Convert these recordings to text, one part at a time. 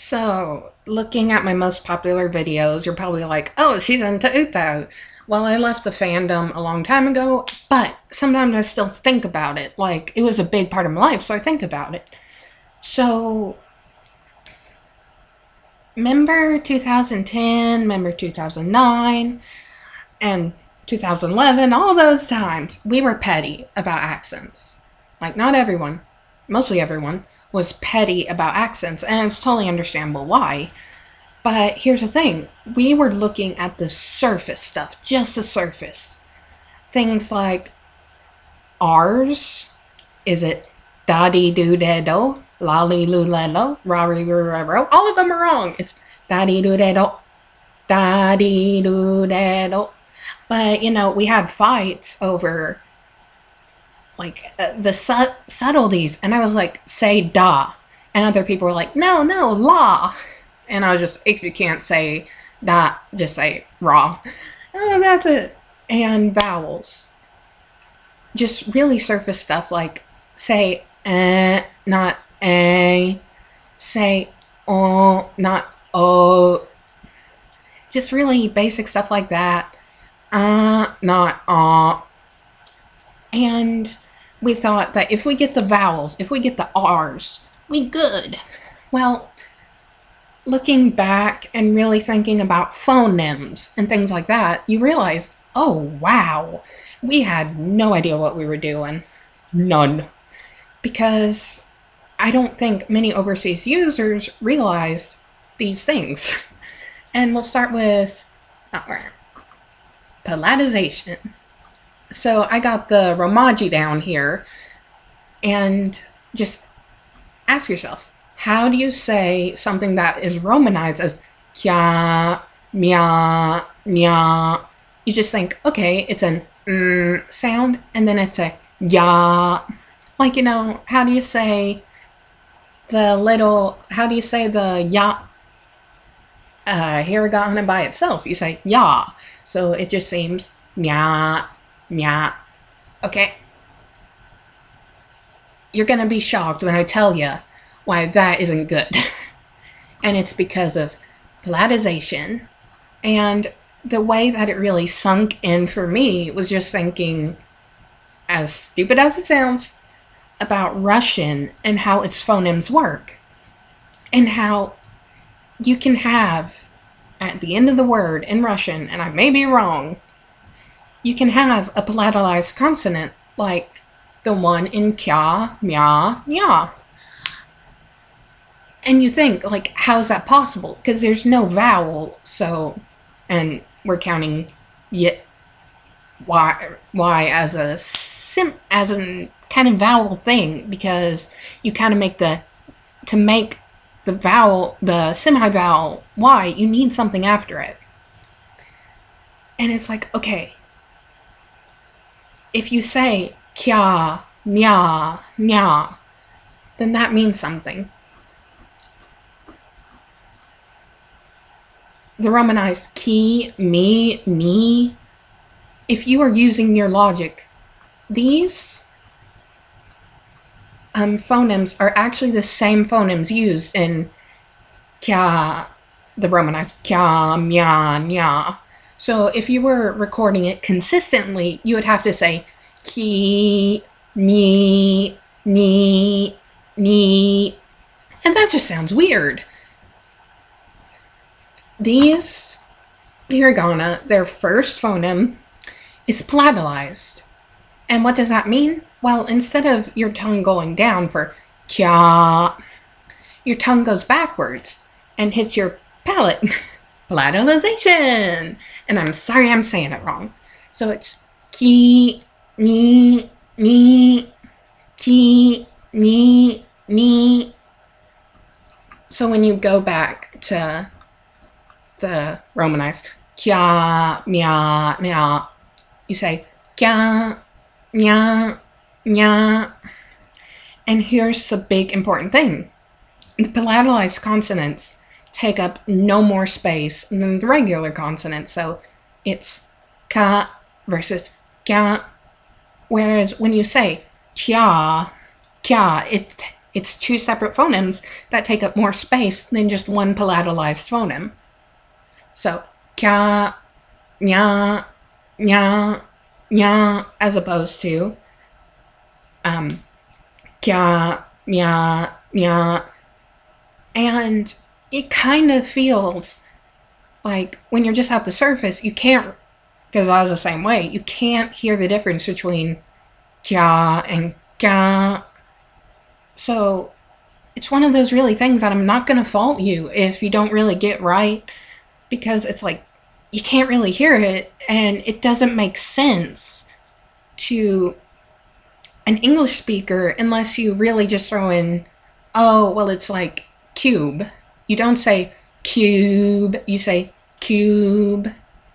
So, looking at my most popular videos, you're probably like, oh, she's into UTAU. Well, I left the fandom a long time ago, but sometimes I still think about it. Like, it was a big part of my life, so I think about it. So, remember 2010, remember 2009, and 2011, all those times, we were petty about accents. Like, not everyone, mostly everyone, was petty about accents, and it's totally understandable why. But here's the thing, we were looking at the surface stuff, just the surface. Things like R's, is it da-dee doo da do, lolly loo lelo, rari roo ro? All of them are wrong. It's da-dee doo da do, da-dee doo da do. But, we had fights over, like, the subtleties, and I was like, say da. And other people were like, no, la. And I was just, if you can't say da, just say raw. Oh, that's it. And vowels. Just really surface stuff like say not a, say oh, not oh. Just really basic stuff like that. Not And we thought that if we get the vowels, if we get the R's, we good. Well, looking back and really thinking about phonemes and things like that, you realize, oh wow, we had no idea what we were doing. None. Because I don't think many overseas users realized these things. And we'll start with palatalization. So I got the Romaji down here, and just ask yourself, how do you say something that is romanized as kya, mya, nya? You just think, okay, it's an sound, and then it's a ya. Like, how do you say how do you say the ya? Hiragana by itself, you say ya. So it just seems nya, nya. Okay? You're gonna be shocked when I tell you why that isn't good. And it's because of palatalization. And the way that it really sunk in for me was just thinking, as stupid as it sounds, about Russian and how its phonemes work. And how you can have, at the end of the word in Russian, and I may be wrong, you can have a palatalized consonant like the one in kya, mya, nya. And you think, like, how's that possible? Because there's no vowel, so, and we're counting y as a kind of vowel thing, because you kind of make to make the vowel, the semi-vowel y, you need something after it. And it's like, okay, if you say kya, mya, nya, then that means something. The romanized ki, me, ni, if you are using your logic, these phonemes are actually the same phonemes used in kya, the romanized kya, mya, nya. So if you were recording it consistently, you would have to say ki, mi, ni, ni, and that just sounds weird. These hiragana, their first phoneme, is palatalized. And what does that mean? Well, instead of your tongue going down for kya, your tongue goes backwards and hits your palate. Palatalization! And I'm sorry I'm saying it wrong. So it's ki, ni, ni, ki, ni, ni. So when you go back to the romanized kya, mya, nya, you say kya, nya, nya. And here's the big important thing. The palatalized consonants take up no more space than the regular consonants. So it's ka versus kya. Whereas when you say kya, It's two separate phonemes that take up more space than just one palatalized phoneme. So, kya, nya, nya, nya, as opposed to kya, nya, nya. And it kind of feels like when you're just at the surface, you can't, because I was the same way, you can't hear the difference between kya and kya. So it's one of those really things that I'm not going to fault you if you don't really get right, because it's like you can't really hear it and it doesn't make sense to an English speaker unless you really just throw in, oh, well, it's like cube. You don't say cube, you say cube.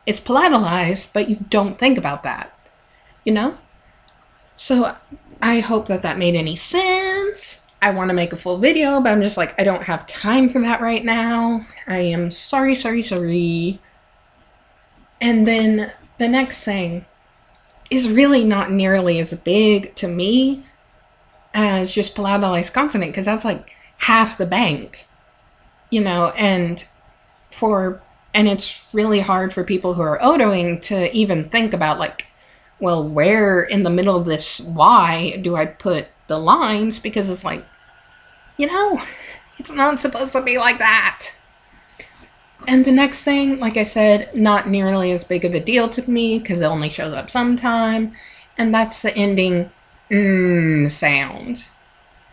It's palatalized, but you don't think about that, you know? So I hope that that made any sense. I want to make a full video, but I'm just like, I don't have time for that right now. I am sorry, sorry, sorry. And then the next thing is really not nearly as big to me as just palatalized consonant, because that's like half the bank, you know, and it's really hard for people who are odoing to even think about, like, well, where in the middle of this Y do I put the lines? Because it's like, you know, it's not supposed to be like that. And the next thing, like I said, not nearly as big of a deal to me because it only shows up sometime, and that's the ending sound.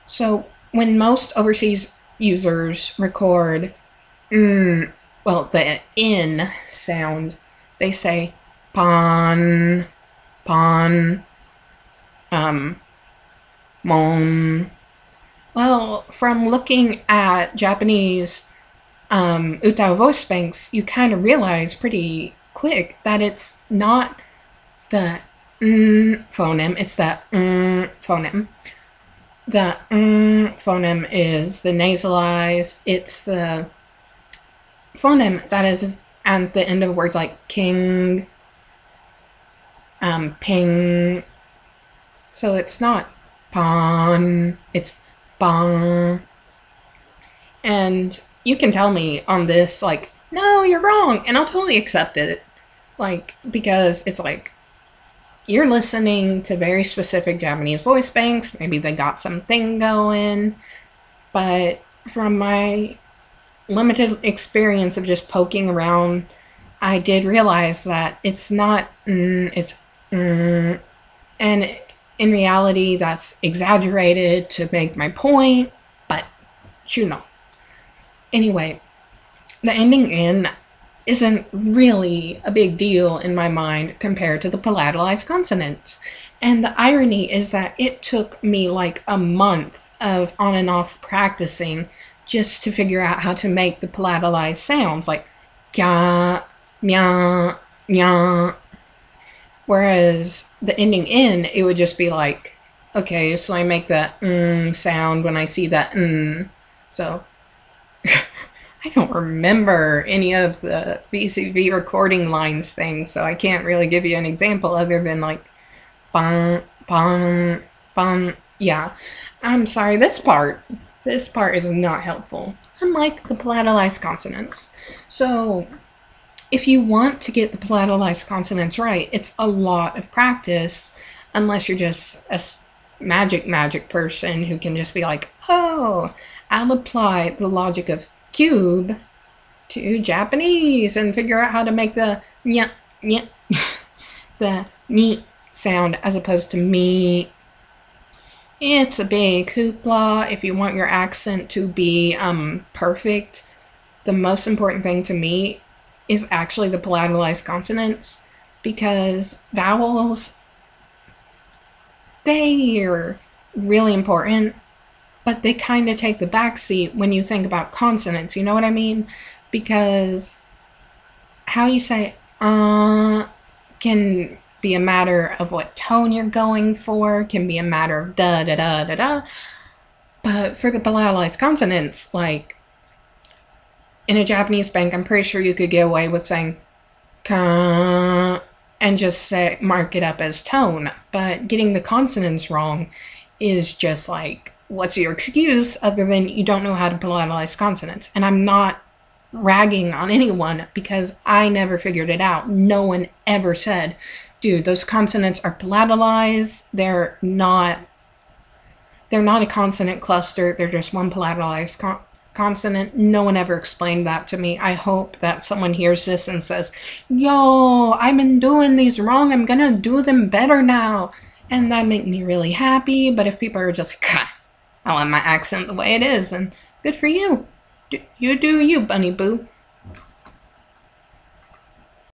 So when most overseas users record the N sound, they say pon, pon, mon. Well, from looking at Japanese UTAU voice banks, you kind of realize pretty quick that it's not the phoneme, it's the phoneme. The phoneme is the nasalized, it's the phoneme that is at the end of words like king, ping. So it's not pon, it's bong. And you can tell me on this, like, no, you're wrong, and I'll totally accept it. Like, because it's like, you're listening to very specific Japanese voice banks, maybe they got something going, but from my limited experience of just poking around, I did realize that it's not it's and in reality that's exaggerated to make my point, but you know. Anyway, the ending in isn't really a big deal in my mind compared to the palatalized consonants. And the irony is that it took me like a month of on and off practicing just to figure out how to make the palatalized sounds, like kya, mya, nya. Whereas the ending in, it would just be like, okay, so I make that sound when I see that So I don't remember any of the VCV recording lines things, so I can't really give you an example other than like bang, bang, bang. Yeah, I'm sorry, this part is not helpful, unlike the palatalized consonants. So if you want to get the palatalized consonants right, it's a lot of practice, unless you're just a magic person who can just be like, oh, I'll apply the logic of cube to Japanese and figure out how to make the nya, nya, the me sound as opposed to me. It's a big hoopla if you want your accent to be perfect. The most important thing to me is actually the palatalized consonants, because vowels, they're really important, but they kind of take the backseat when you think about consonants, you know what I mean? Because how you say can be a matter of what tone you're going for, can be a matter of da da da da da. But for the palatalized consonants, like in a Japanese bank, I'm pretty sure you could get away with saying ka and just mark it up as tone. But getting the consonants wrong is just like what's your excuse other than you don't know how to palatalize consonants? And I'm not ragging on anyone because I never figured it out. No one ever said, dude, those consonants are palatalized. They're not a consonant cluster. They're just one palatalized consonant. No one ever explained that to me. I hope that someone hears this and says, yo, I've been doing these wrong. I'm gonna do them better now. And that make me really happy. But if people are just like, I want my accent the way it is, and good for you. You do you, bunny boo.